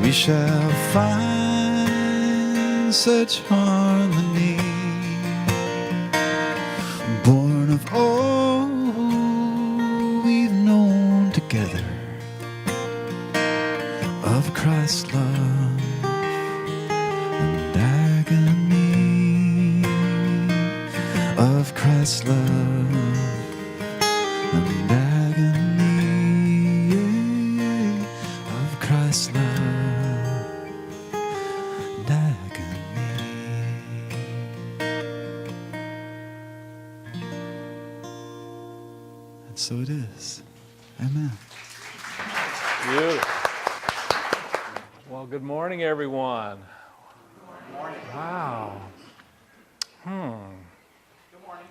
we shall find such harmony. Born of all we've known together, of Christ's love and agony, of Christ's love and agony, of Christ's love and agony. And so it is. Amen. Beautiful. Well, good morning, everyone. Good morning. Wow. Good morning.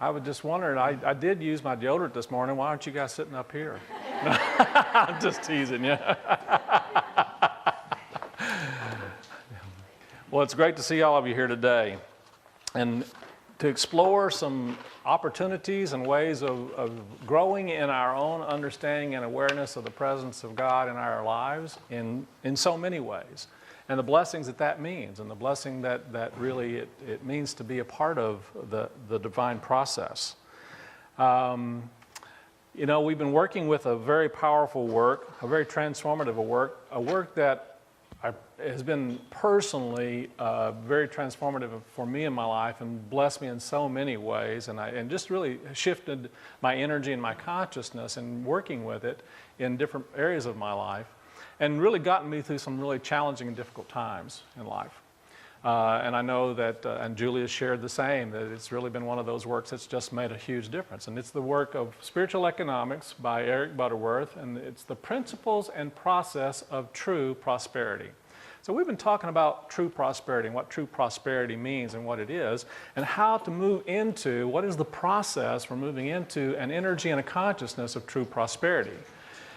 I was just wondering, I did use my deodorant this morning. Why aren't you guys sitting up here? I'm just teasing you. Well, it's great to see all of you here today and to explore some opportunities and ways of growing in our own understanding and awareness of the presence of God in our lives in so many ways, and the blessings that means, and the blessing that really it means to be a part of the divine process. You know, we've been working with a very powerful work, a very transformative work, a work that has been personally very transformative for me in my life and blessed me in so many ways, and just really shifted my energy and my consciousness in working with it in different areas of my life, and really gotten me through some really challenging and difficult times in life. And I know that, and Julia shared the same, that it's really been one of those works that's just made a huge difference. And it's the work of Spiritual Economics by Eric Butterworth, and it's the principles and process of true prosperity. So we've been talking about true prosperity and what true prosperity means and what it is, and how to move into, what is the process for moving into an energy and a consciousness of true prosperity.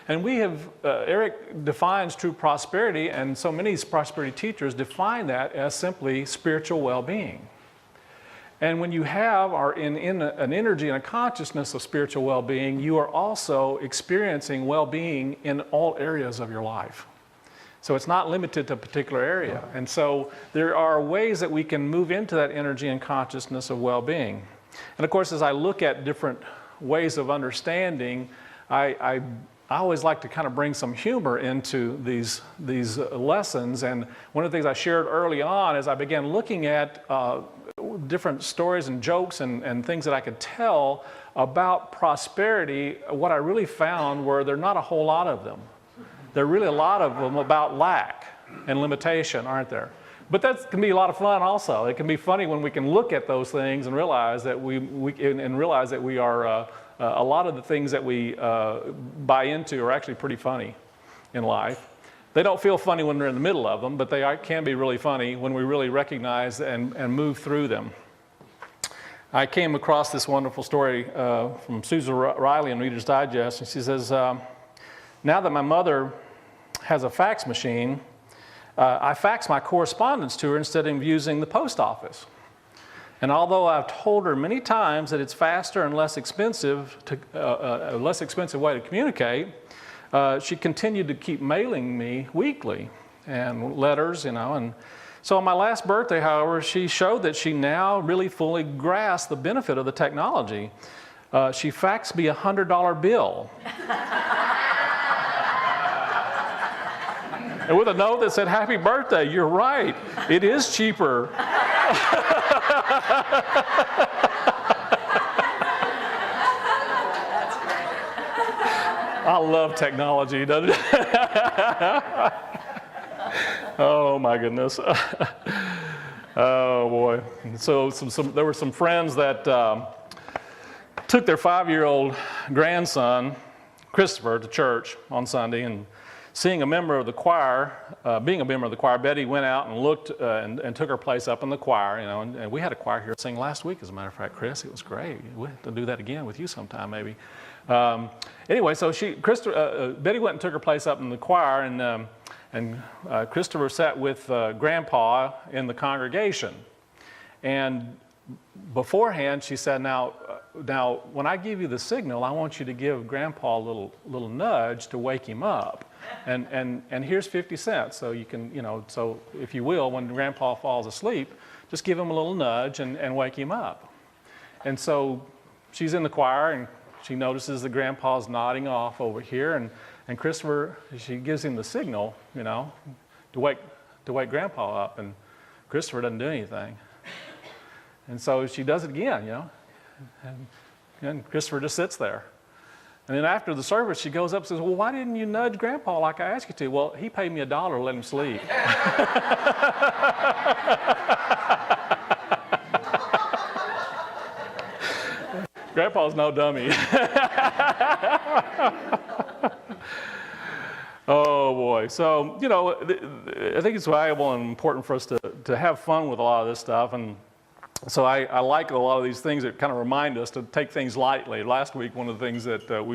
And we have, Eric defines true prosperity, and so many prosperity teachers define that as simply spiritual well-being. And when you have in an energy and a consciousness of spiritual well-being, you are also experiencing well-being in all areas of your life. So it's not limited to a particular area. And so there are ways that we can move into that energy and consciousness of well-being. And of course, as I look at different ways of understanding, I always like to kind of bring some humor into these lessons. And one of the things I shared early on is I began looking at different stories and jokes and things that I could tell about prosperity. What I really found were there are not a whole lot of them. There are really a lot of them about lack and limitation, aren't there? But that can be a lot of fun also. It can be funny when we can look at those things and realize that we are a lot of the things that we buy into are actually pretty funny in life. They don't feel funny when we're in the middle of them, but they can be really funny when we really recognize and move through them. I came across this wonderful story from Susan Riley in Reader's Digest, and she says, now that my mother has a fax machine, I fax my correspondence to her instead of using the post office. And although I've told her many times that it's faster and less expensive, a less expensive way to communicate, she continued to keep mailing me weekly and letters, you know. And so on my last birthday, however, she showed that she now really fully grasped the benefit of the technology. She faxed me a $100 bill. And with a note that said, "Happy birthday, you're right, it is cheaper." I love technology, doesn't it? Oh my goodness. Oh boy. So there were some friends that took their 5-year-old grandson, Christopher, to church on Sunday, and being a member of the choir, Betty went out and looked and took her place up in the choir, you know, and we had a choir here sing last week, as a matter of fact, Chris. It was great. We'll have to do that again with you sometime, maybe. Anyway, so Betty went and took her place up in the choir, and Christopher sat with Grandpa in the congregation. And beforehand, she said, now, when I give you the signal, I want you to give Grandpa a little nudge to wake him up. And here's 50 cents. So you can, so if you will, when Grandpa falls asleep, just give him a little nudge and wake him up. And so she's in the choir, and she notices that Grandpa's nodding off over here, and Christopher, she gives him the signal, to wake Grandpa up, and Christopher doesn't do anything. And so she does it again, and Christopher just sits there. And then after the service, she goes up and says, well, why didn't you nudge Grandpa like I asked you to? Well, he paid me $1 to let him sleep. Grandpa's no dummy. Oh boy. So, I think it's valuable and important for us to have fun with a lot of this stuff. And so I like a lot of these things that kind of remind us to take things lightly. Last week, one of the things that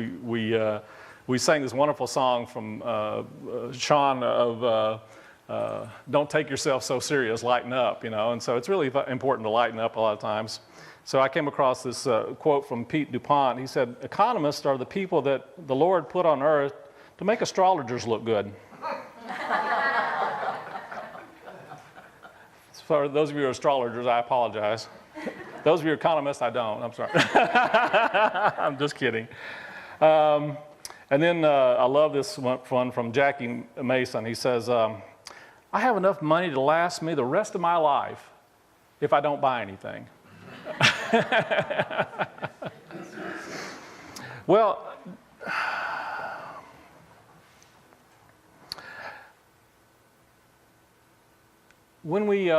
we sang this wonderful song from Sean of Don't Take Yourself So Serious, Lighten Up, And so it's really important to lighten up a lot of times. So I came across this quote from Pete DuPont. He said, economists are the people that the Lord put on earth to make astrologers look good. For those of you who are astrologers, I apologize. Those of you who are economists, I don't. I'm sorry. I'm just kidding. And then I love this one from Jackie Mason. He says, I have enough money to last me the rest of my life if I don't buy anything. Well, when we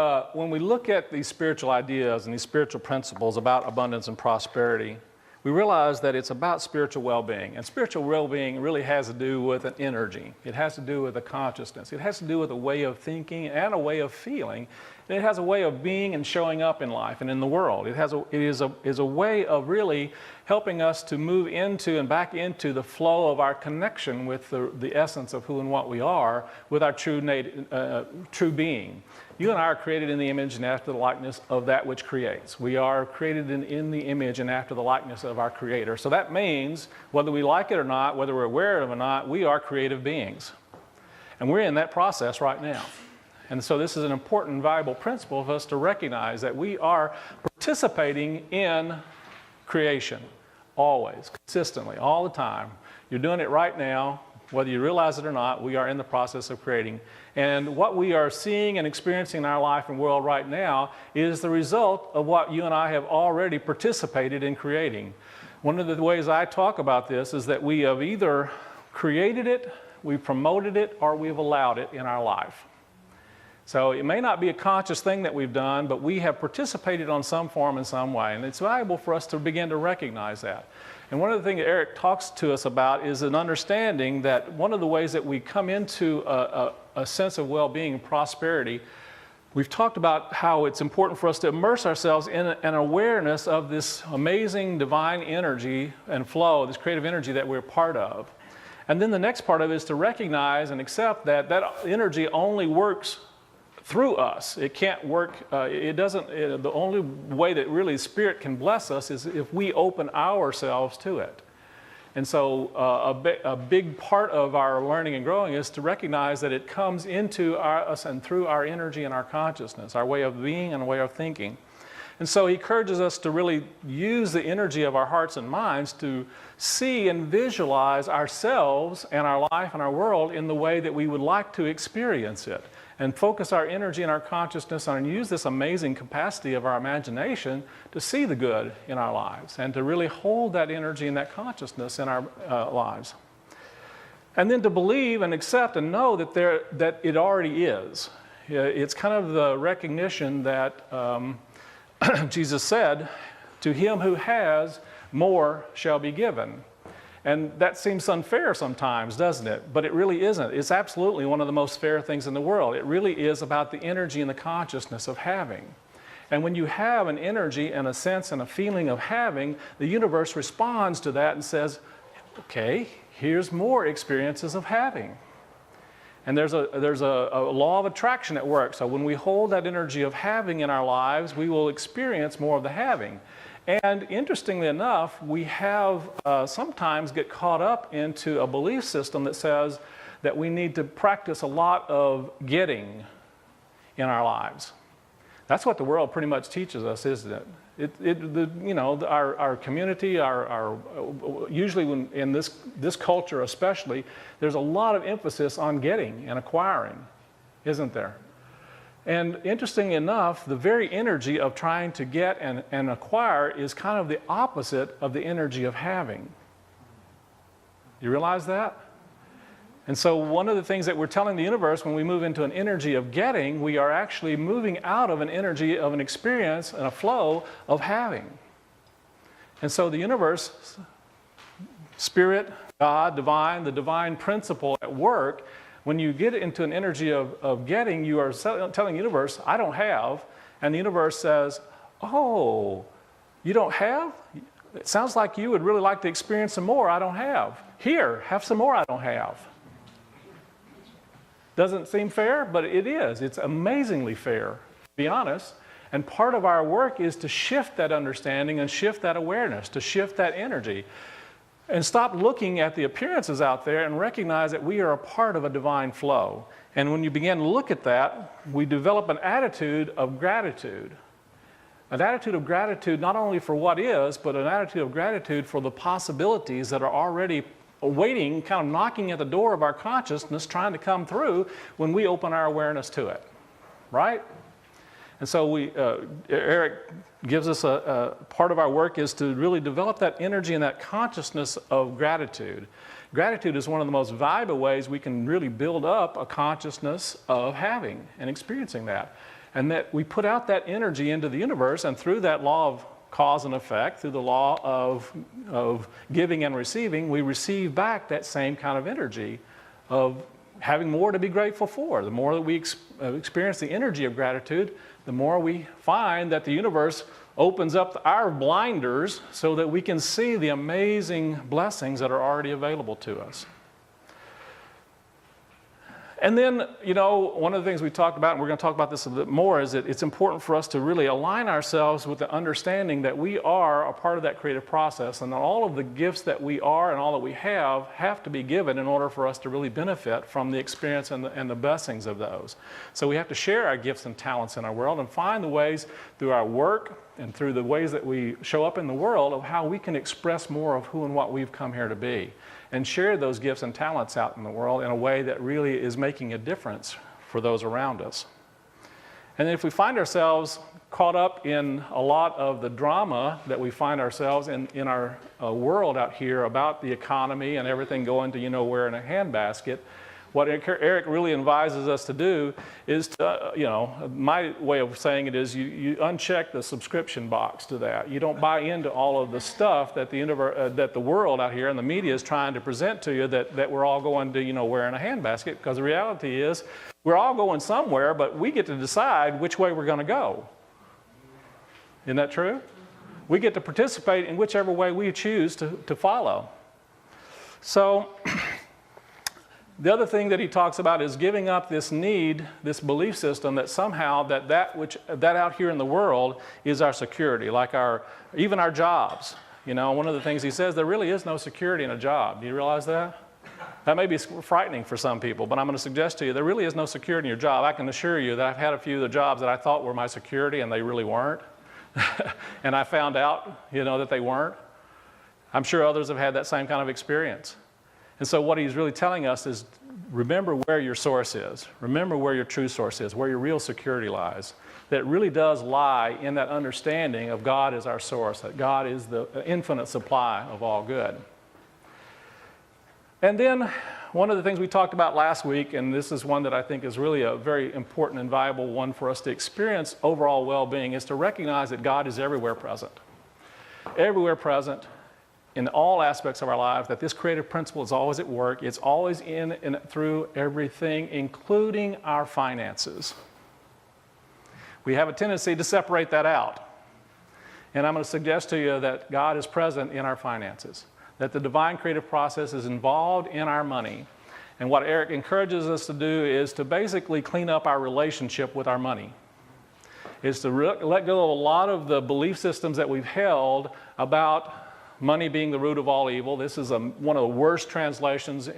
look at these spiritual ideas and these spiritual principles about abundance and prosperity, we realize that it's about spiritual well-being. And spiritual well-being really has to do with an energy. It has to do with a consciousness. It has to do with a way of thinking and a way of feeling. And it has a way of being and showing up in life and in the world. It is a way of really helping us to move into and back into the flow of our connection with the essence of who and what we are, with our true being. You and I are created in the image and after the likeness of that which creates. We are created in the image and after the likeness of our Creator. So that means, whether we like it or not, whether we're aware of it or not, we are creative beings. And we're in that process right now. And so this is an important, valuable principle for us to recognize that we are participating in creation, always, consistently, all the time. You're doing it right now. Whether you realize it or not, we are in the process of creating. And what we are seeing and experiencing in our life and world right now is the result of what you and I have already participated in creating. One of the ways I talk about this is that we have either created it, we've promoted it, or we've allowed it in our life. So it may not be a conscious thing that we've done, but we have participated on some form in some way. And it's valuable for us to begin to recognize that. And one of the things that Eric talks to us about is an understanding that one of the ways that we come into a sense of well-being and prosperity, we've talked about how it's important for us to immerse ourselves in an awareness of this amazing divine energy and flow, this creative energy that we're part of. And then the next part of it is to recognize and accept that that energy only works through us. It can't work, the only way that really Spirit can bless us is if we open ourselves to it. And so a big part of our learning and growing is to recognize that it comes into us and through our energy and our consciousness, our way of being and way of thinking. And so he encourages us to really use the energy of our hearts and minds to see and visualize ourselves and our life and our world in the way that we would like to experience it. And focus our energy and our consciousness on and use this amazing capacity of our imagination to see the good in our lives and to really hold that energy and that consciousness in our lives. And then to believe and accept and know that it already is. It's kind of the recognition that Jesus said, to him who has, more shall be given. And that seems unfair sometimes, doesn't it? But it really isn't. It's absolutely one of the most fair things in the world. It really is about the energy and the consciousness of having. And when you have an energy and a sense and a feeling of having, the universe responds to that and says, okay, here's more experiences of having. And there's a law of attraction at work. So when we hold that energy of having in our lives, we will experience more of the having. And interestingly enough, we have sometimes get caught up into a belief system that says that we need to practice a lot of getting in our lives. That's what the world pretty much teaches us, isn't it? Our community, usually in this culture especially, there's a lot of emphasis on getting and acquiring, isn't there? And interestingly enough, the very energy of trying to get and acquire is kind of the opposite of the energy of having. You realize that? And so one of the things that we're telling the universe when we move into an energy of getting, we are actually moving out of an energy of an experience and a flow of having. And so the universe, spirit, God, divine, the divine principle at work, when you get into an energy of getting, you are telling the universe, I don't have. And the universe says, oh, you don't have? It sounds like you would really like to experience some more I don't have. Here, have some more I don't have. Doesn't seem fair, but it is. It's amazingly fair, to be honest. And part of our work is to shift that understanding and shift that awareness, to shift that energy. And stop looking at the appearances out there and recognize that we are a part of a divine flow. And when you begin to look at that, we develop an attitude of gratitude. An attitude of gratitude not only for what is, but an attitude of gratitude for the possibilities that are already waiting, kind of knocking at the door of our consciousness, trying to come through when we open our awareness to it, right? And so Eric gives us a part of our work is to really develop that energy and that consciousness of gratitude. Gratitude is one of the most valuable ways we can really build up a consciousness of having and experiencing that. And that we put out that energy into the universe, and through that law of cause and effect, through the law of giving and receiving, we receive back that same kind of energy of having more to be grateful for. The more that we experience the energy of gratitude, the more we find that the universe opens up our blinders so that we can see the amazing blessings that are already available to us. And then, one of the things we talked about, and we're going to talk about this a bit more, is that it's important for us to really align ourselves with the understanding that we are a part of that creative process, and that all of the gifts that we are and all that we have to be given in order for us to really benefit from the experience and the blessings of those. So we have to share our gifts and talents in our world and find the ways through our work and through the ways that we show up in the world of how we can express more of who and what we've come here to be, and share those gifts and talents out in the world in a way that really is making a difference for those around us. And if we find ourselves caught up in a lot of the drama that we find ourselves in our world out here about the economy and everything going to where in a handbasket, what Eric really advises us to do is to, my way of saying it is you uncheck the subscription box to that. You don't buy into all of the stuff that the world out here and the media is trying to present to you that we're all going to, wearing a handbasket, because the reality is we're all going somewhere, but we get to decide which way we're going to go. Isn't that true? We get to participate in whichever way we choose to follow. So the other thing that he talks about is giving up this need, this belief system that somehow that out here in the world is our security, like even our jobs. One of the things he says, there really is no security in a job. Do you realize that? That may be frightening for some people, but I'm going to suggest to you there really is no security in your job. I can assure you that I've had a few of the jobs that I thought were my security and they really weren't. And I found out, that they weren't. I'm sure others have had that same kind of experience. And so what he's really telling us is remember where your source is. Remember where your true source is, where your real security lies. That really does lie in that understanding of God as our source, that God is the infinite supply of all good. And then one of the things we talked about last week, and this is one that I think is really a very important and valuable one for us to experience overall well-being, is to recognize that God is everywhere present. Everywhere present. In all aspects of our lives, that this creative principle is always at work. It's always in and through everything, including our finances. We have a tendency to separate that out. And I'm going to suggest to you that God is present in our finances, that the divine creative process is involved in our money, And what Eric encourages us to do is to basically clean up our relationship with our money. Is to let go of a lot of the belief systems that we've held about money being the root of all evil. This is one of the worst translations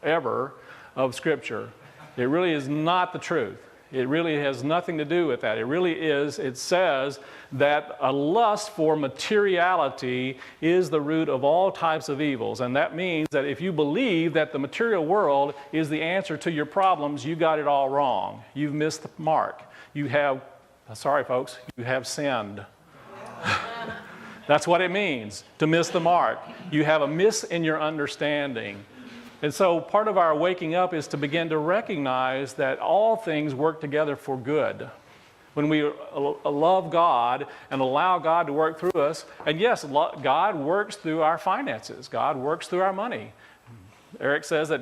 ever of Scripture. It really is not the truth. It really has nothing to do with that. It says that a lust for materiality is the root of all types of evils. And that means that if you believe that the material world is the answer to your problems, you got it all wrong. You've missed the mark. Sorry folks, you have sinned. That's what it means, to miss the mark. You have a miss in your understanding. And so part of our waking up is to begin to recognize that all things work together for good. When we love God and allow God to work through us, and yes, God works through our finances. God works through our money. Eric says that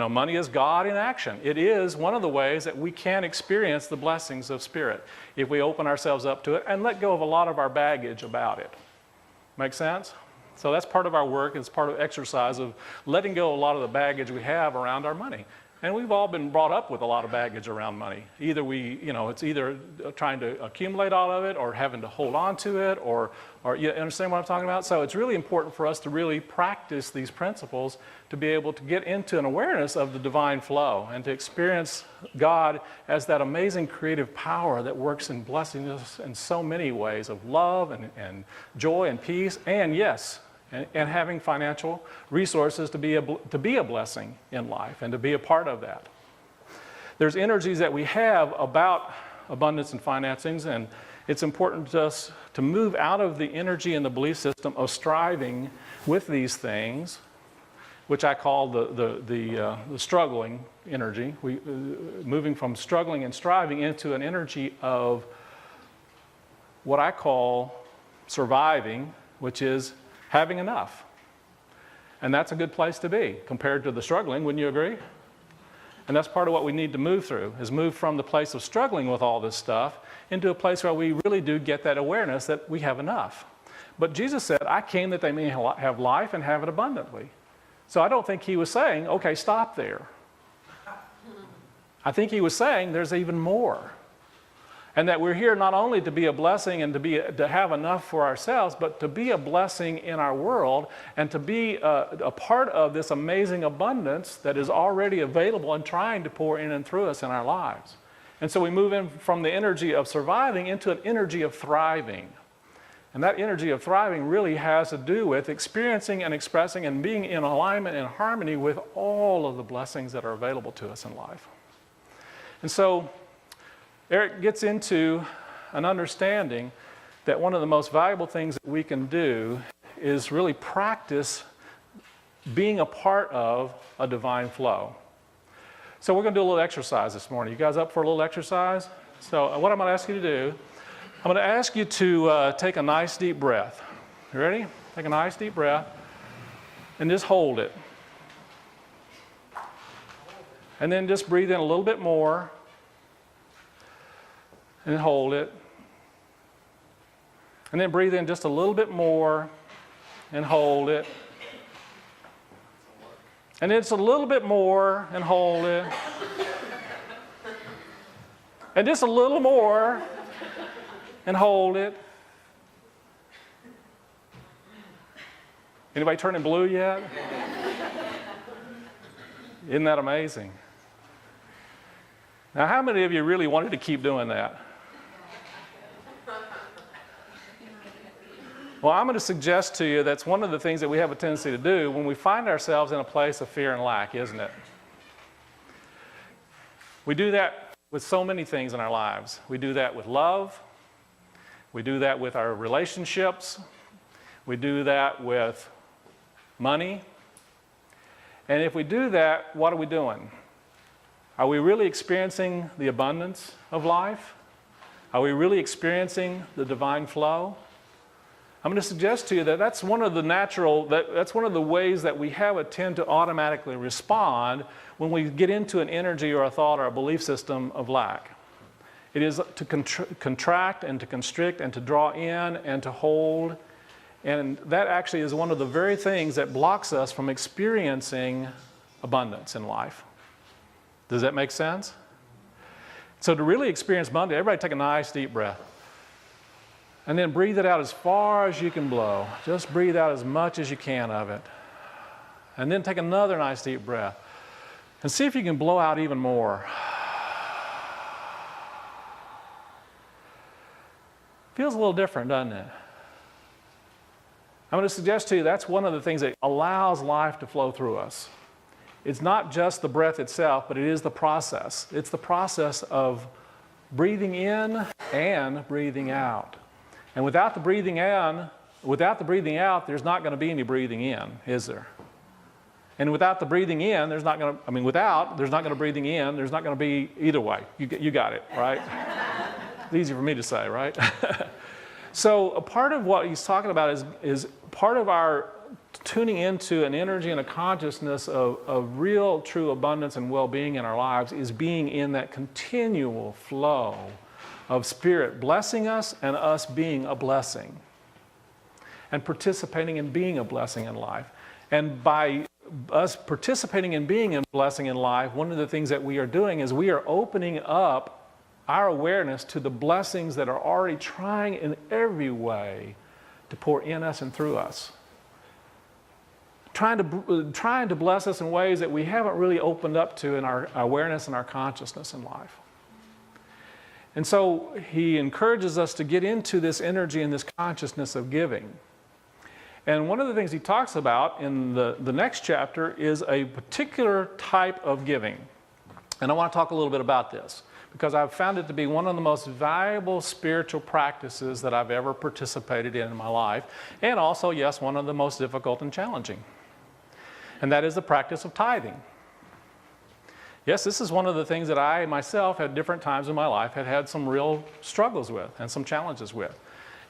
money is God in action. It is one of the ways that we can experience the blessings of Spirit if we open ourselves up to it and let go of a lot of our baggage about it. Make sense? So that's part of our work. It's part of exercise of letting go of a lot of the baggage we have around our money. And we've all been brought up with a lot of baggage around money. It's either trying to accumulate all of it or having to hold on to it or you understand what I'm talking about? So it's really important for us to really practice these principles to be able to get into an awareness of the divine flow and to experience God as that amazing creative power that works in blessing us in so many ways of love and joy and peace and yes, and having financial resources to be a blessing in life and to be a part of that. There's energies that we have about abundance and financings, and it's important to us to move out of the energy and the belief system of striving with these things, which I call the struggling energy. Moving from struggling and striving into an energy of what I call surviving, which is having enough. And that's a good place to be compared to the struggling, wouldn't you agree? And that's part of what we need to move through, is move from the place of struggling with all this stuff into a place where we really do get that awareness that we have enough. But Jesus said, I came that they may have life and have it abundantly. So I don't think he was saying, okay, stop there. I think he was saying there's even more. And that we're here not only to be a blessing and to have enough for ourselves, but to be a blessing in our world and to be a part of this amazing abundance that is already available and trying to pour in and through us in our lives. And so we move in from the energy of surviving into an energy of thriving. And that energy of thriving really has to do with experiencing and expressing and being in alignment and harmony with all of the blessings that are available to us in life. And so Eric gets into an understanding that one of the most valuable things that we can do is really practice being a part of a divine flow. So we're going to do a little exercise this morning. You guys up for a little exercise? So what I'm going to ask you to do, I'm going to ask you to take a nice deep breath. You ready? Take a nice deep breath and just hold it. And then just breathe in a little bit more. And hold it. And then breathe in just a little bit more and hold it. And it's a little bit more and hold it. And just a little more and hold it. Anybody turning blue yet? Isn't that amazing? Now, how many of you really wanted to keep doing that? Well, I'm going to suggest to you that's one of the things that we have a tendency to do when we find ourselves in a place of fear and lack, isn't it? We do that with so many things in our lives. We do that with love. We do that with our relationships. We do that with money. And if we do that, what are we doing? Are we really experiencing the abundance of life? Are we really experiencing the divine flow? I'm going to suggest to you that that's one of the ways that we tend to automatically respond when we get into an energy or a thought or a belief system of lack. It is to contract and to constrict and to draw in and to hold. And that actually is one of the very things that blocks us from experiencing abundance in life. Does that make sense? So to really experience abundance, everybody take a nice deep breath. And then breathe it out as far as you can blow. Just breathe out as much as you can of it. And then take another nice deep breath. And see if you can blow out even more. Feels a little different, doesn't it? I'm going to suggest to you that's one of the things that allows life to flow through us. It's not just the breath itself, but it is the process. It's the process of breathing in and breathing out. And without the breathing out, there's not going to be any breathing in, is there? And without the breathing in, there's not going to breathing in, there's not going to be either way. You got it, right? It's easy for me to say, right? So a part of what he's talking about is part of our tuning into an energy and a consciousness of real, true abundance and well-being in our lives is being in that continual flow of Spirit blessing us and us being a blessing and participating in being a blessing in life. And by us participating in being a blessing in life, one of the things that we are doing is we are opening up our awareness to the blessings that are already trying in every way to pour in us and through us. Trying to bless us in ways that we haven't really opened up to in our awareness and our consciousness in life. And so he encourages us to get into this energy and this consciousness of giving. And one of the things he talks about in the next chapter is a particular type of giving. And I want to talk a little bit about this, because I've found it to be one of the most valuable spiritual practices that I've ever participated in my life, and also, yes, one of the most difficult and challenging. And that is the practice of tithing. Yes, this is one of the things that I myself at different times in my life had some real struggles with and some challenges with.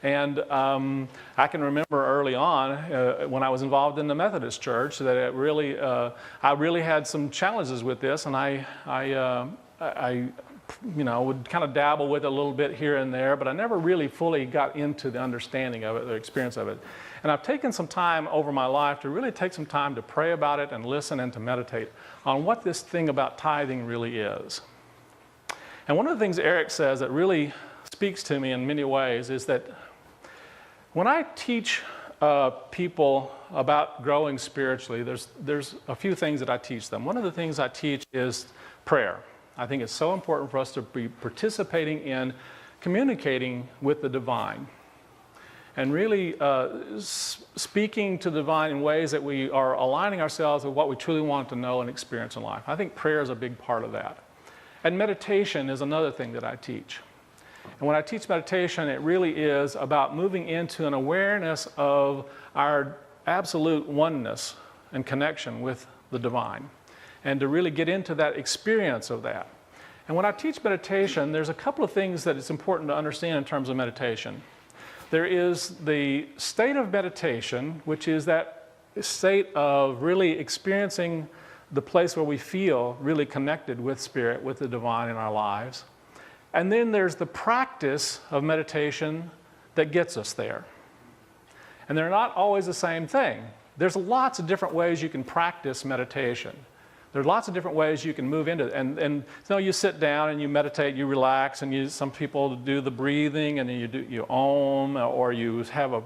And I can remember early on when I was involved in the Methodist Church that I really had some challenges with this, and I would kind of dabble with it a little bit here and there, but I never really fully got into the understanding of it, the experience of it. And I've taken some time over my life to really take some time to pray about it and listen and to meditate on what this thing about tithing really is. And one of the things Eric says that really speaks to me in many ways is that when I teach people about growing spiritually, there's a few things that I teach them. One of the things I teach is prayer. I think it's so important for us to be participating in communicating with the divine and really speaking to the divine in ways that we are aligning ourselves with what we truly want to know and experience in life. I think prayer is a big part of that. And meditation is another thing that I teach. And when I teach meditation, it really is about moving into an awareness of our absolute oneness and connection with the divine, and to really get into that experience of that. And when I teach meditation, there's a couple of things that it's important to understand in terms of meditation. There is the state of meditation, which is that state of really experiencing the place where we feel really connected with Spirit, with the divine in our lives. And then there's the practice of meditation that gets us there. And they're not always the same thing. There's lots of different ways you can practice meditation. There's lots of different ways you can move into it. And you sit down and you meditate, you relax, and some people do the breathing, and then you om, or you have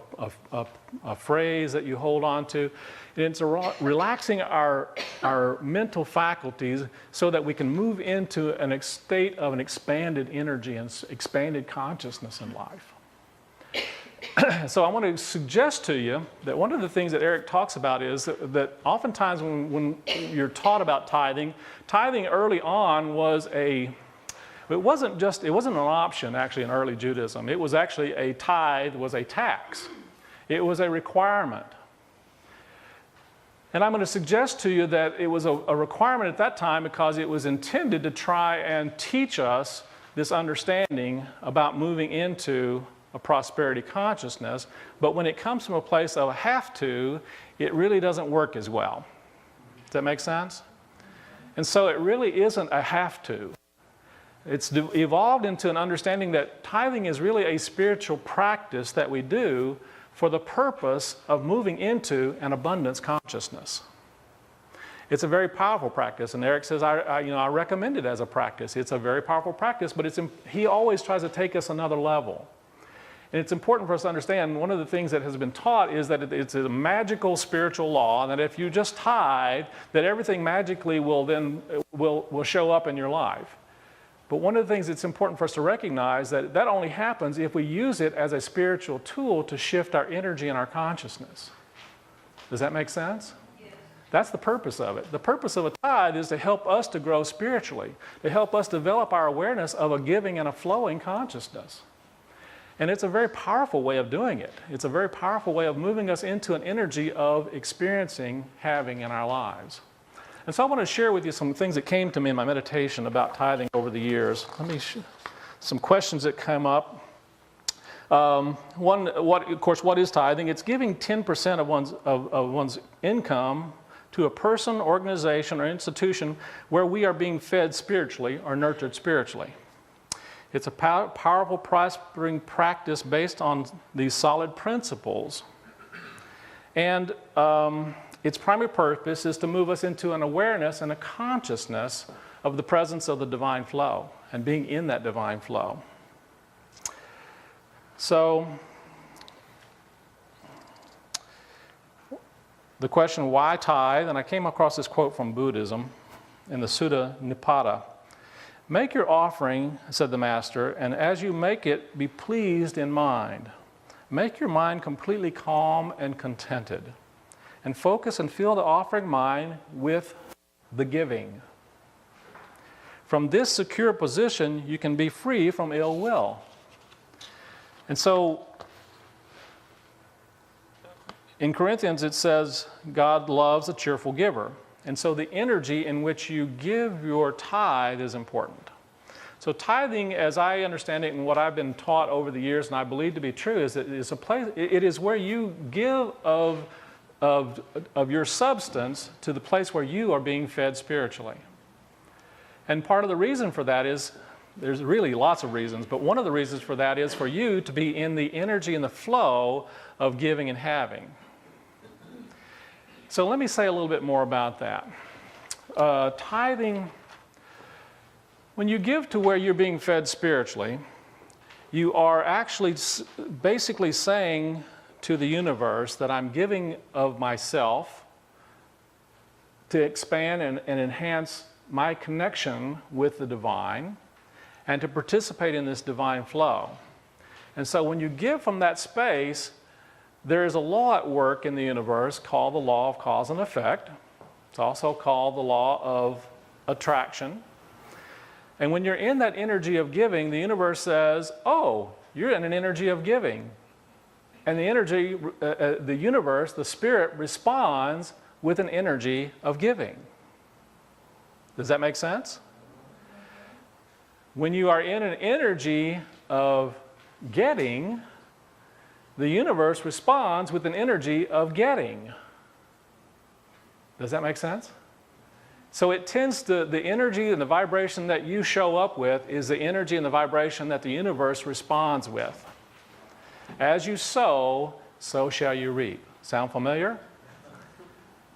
a phrase that you hold on to. And it's relaxing our mental faculties so that we can move into a state of an expanded energy and expanded consciousness in life. So I want to suggest to you that one of the things that Eric talks about is that oftentimes when you're taught about tithing early on it wasn't an option actually in early Judaism. It was actually a tithe was a tax. It was a requirement. And I'm going to suggest to you that it was a requirement at that time because it was intended to try and teach us this understanding about moving into a prosperity consciousness, but when it comes from a place of have to, it really doesn't work as well. Does that make sense? And so it really isn't a have to. It's evolved into an understanding that tithing is really a spiritual practice that we do for the purpose of moving into an abundance consciousness. It's a very powerful practice, and Eric says, I recommend it as a practice. It's a very powerful practice, but he always tries to take us another level. And it's important for us to understand, one of the things that has been taught is that it's a magical spiritual law, and that if you just tithe, that everything magically will show up in your life. But one of the things that's important for us to recognize that only happens if we use it as a spiritual tool to shift our energy and our consciousness. Does that make sense? Yes. That's the purpose of it. The purpose of a tithe is to help us to grow spiritually, to help us develop our awareness of a giving and a flowing consciousness. And it's a very powerful way of doing it. It's a very powerful way of moving us into an energy of experiencing having in our lives. And so I want to share with you some things that came to me in my meditation about tithing over the years. Some questions that come up. What is tithing? It's giving 10% of one's income to a person, organization, or institution where we are being fed spiritually or nurtured spiritually. It's a powerful, prospering practice based on these solid principles. And its primary purpose is to move us into an awareness and a consciousness of the presence of the divine flow and being in that divine flow. So, the question, why tithe? And I came across this quote from Buddhism in the Sutta Nipata. Make your offering, said the Master, and as you make it, be pleased in mind. Make your mind completely calm and contented. And focus and fill the offering mind with the giving. From this secure position, you can be free from ill will. And so, in Corinthians it says, God loves a cheerful giver. And so the energy in which you give your tithe is important. So tithing, as I understand it and what I've been taught over the years and I believe to be true, is that it is where you give of your substance to the place where you are being fed spiritually. And part of the reason for that is, there's really lots of reasons, but one of the reasons for that is for you to be in the energy and the flow of giving and having. So let me say a little bit more about that. Tithing, when you give to where you're being fed spiritually, you are actually basically saying to the universe that I'm giving of myself to expand and enhance my connection with the divine and to participate in this divine flow. And so when you give from that space, there is a law at work in the universe called the law of cause and effect. It's also called the law of attraction. And when you're in that energy of giving, the universe says, oh, you're in an energy of giving. And the energy, the universe, the spirit responds with an energy of giving. Does that make sense? When you are in an energy of getting, the universe responds with an energy of getting. Does that make sense? So it tends to, the energy and the vibration that you show up with is the energy and the vibration that the universe responds with. As you sow, so shall you reap. Sound familiar?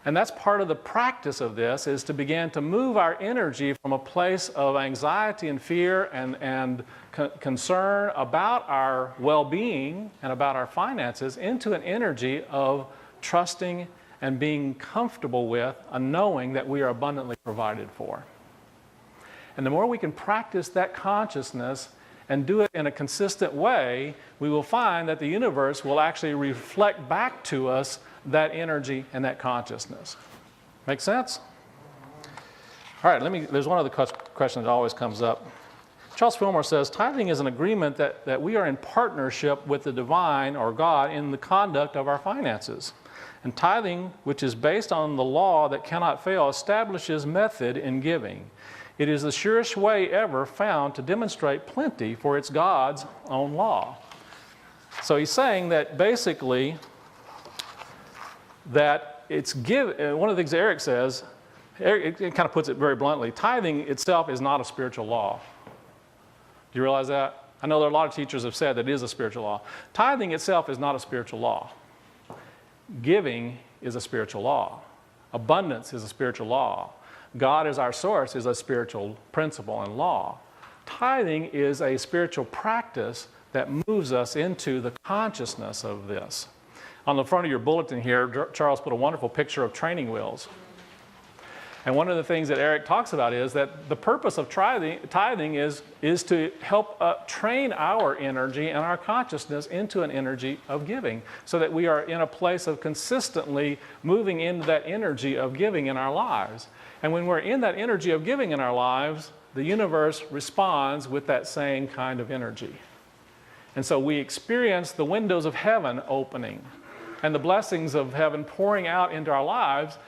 And that's part of the practice of this, is to begin to move our energy from a place of anxiety and fear and concern about our well-being and about our finances into an energy of trusting and being comfortable with a knowing that we are abundantly provided for. And the more we can practice that consciousness and do it in a consistent way, we will find that the universe will actually reflect back to us that energy and that consciousness. Make sense? All right, there's one other question that always comes up. Charles Fillmore says, tithing is an agreement that we are in partnership with the divine or God in the conduct of our finances. And tithing, which is based on the law that cannot fail, establishes method in giving. It is the surest way ever found to demonstrate plenty, for it's God's own law. So he's saying that basically that it's one of the things Eric says, it kind of puts it very bluntly, tithing itself is not a spiritual law. Do you realize that? I know there are a lot of teachers have said that it is a spiritual law. Tithing itself is not a spiritual law. Giving is a spiritual law. Abundance is a spiritual law. God as our source is a spiritual principle and law. Tithing is a spiritual practice that moves us into the consciousness of this. On the front of your bulletin here, Charles put a wonderful picture of training wheels. And one of the things that Eric talks about is that the purpose of tithing is to help train our energy and our consciousness into an energy of giving, so that we are in a place of consistently moving into that energy of giving in our lives. And when we're in that energy of giving in our lives, the universe responds with that same kind of energy. And so we experience the windows of heaven opening and the blessings of heaven pouring out into our lives,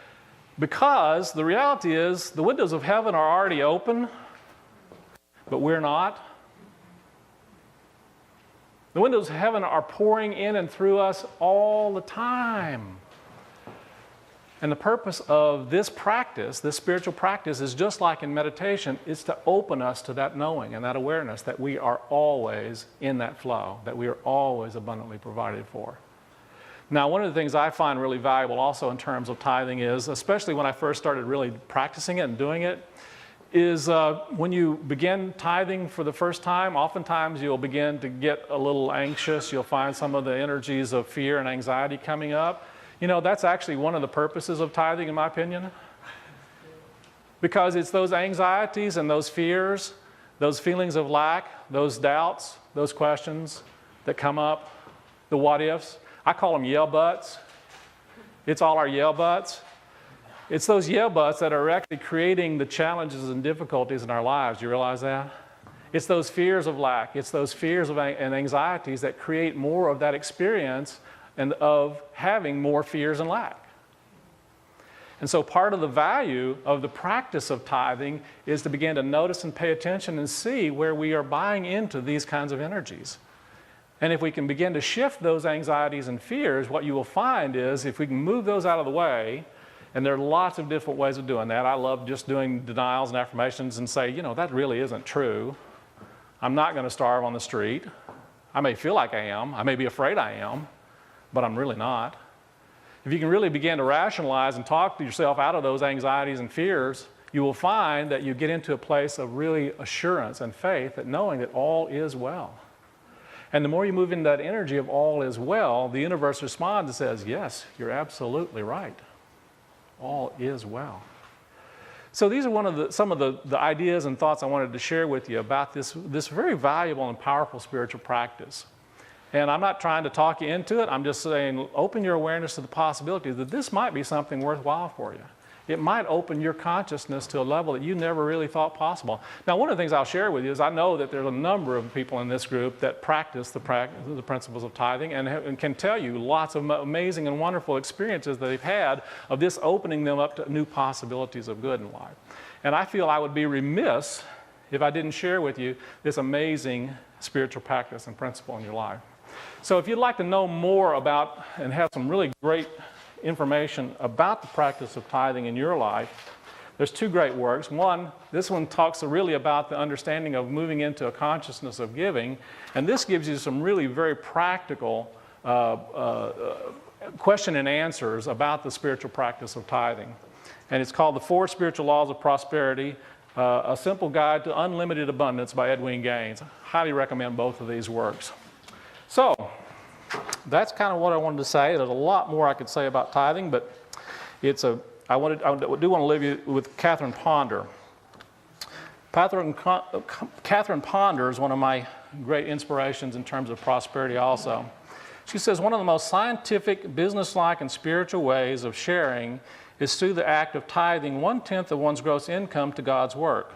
because the reality is the windows of heaven are already open, but we're not. The windows of heaven are pouring in and through us all the time. And the purpose of this practice, this spiritual practice, is just like in meditation, is to open us to that knowing and that awareness that we are always in that flow, that we are always abundantly provided for. Now, one of the things I find really valuable also in terms of tithing is, especially when I first started really practicing it and doing it, is when you begin tithing for the first time, oftentimes you'll begin to get a little anxious. You'll find some of the energies of fear and anxiety coming up. You know, that's actually one of the purposes of tithing, in my opinion, because it's those anxieties and those fears, those feelings of lack, those doubts, those questions that come up, the what ifs. I call them yell butts. It's all our yell butts. It's those yell butts that are actually creating the challenges and difficulties in our lives. Do you realize that? It's those fears of lack. It's those fears and anxieties that create more of that experience and of having more fears and lack. And so part of the value of the practice of tithing is to begin to notice and pay attention and see where we are buying into these kinds of energies. And if we can begin to shift those anxieties and fears, what you will find is if we can move those out of the way, and there are lots of different ways of doing that. I love just doing denials and affirmations and say, you know, that really isn't true. I'm not going to starve on the street. I may feel like I am. I may be afraid I am, but I'm really not. If you can really begin to rationalize and talk to yourself out of those anxieties and fears, you will find that you get into a place of really assurance and faith, that knowing that all is well. And the more you move into that energy of all is well, the universe responds and says, yes, you're absolutely right. All is well. So these are some of the ideas and thoughts I wanted to share with you about this very valuable and powerful spiritual practice. And I'm not trying to talk you into it. I'm just saying, open your awareness to the possibility that this might be something worthwhile for you. It might open your consciousness to a level that you never really thought possible. Now, one of the things I'll share with you is I know that there's a number of people in this group that practice the principles of tithing and can tell you lots of amazing and wonderful experiences that they've had of this opening them up to new possibilities of good in life. And I feel I would be remiss if I didn't share with you this amazing spiritual practice and principle in your life. So if you'd like to know more about and have some really great information about the practice of tithing in your life, there's two great works. One, this one talks really about the understanding of moving into a consciousness of giving, and this gives you some really very practical question and answers about the spiritual practice of tithing. And it's called The Four Spiritual Laws of Prosperity, A Simple Guide to Unlimited Abundance by Edwin Gaines. I highly recommend both of these works. So, that's kind of what I wanted to say. There's a lot more I could say about tithing, but I do want to leave you with Catherine Ponder. Catherine Ponder is one of my great inspirations in terms of prosperity also. She says one of the most scientific, businesslike, and spiritual ways of sharing is through the act of tithing 1/10 of one's gross income to God's work.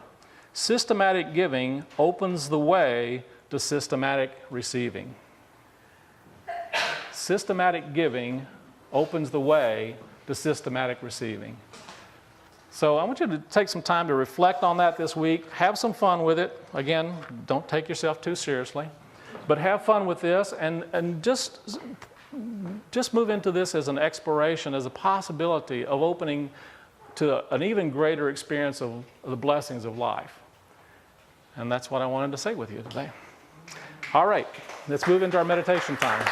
Systematic giving opens the way to systematic receiving. Systematic giving opens the way to systematic receiving. So I want you to take some time to reflect on that this week. Have some fun with it. Again, don't take yourself too seriously. But have fun with this and just move into this as an exploration, as a possibility of opening to an even greater experience of the blessings of life. And that's what I wanted to say with you today. All right, let's move into our meditation time.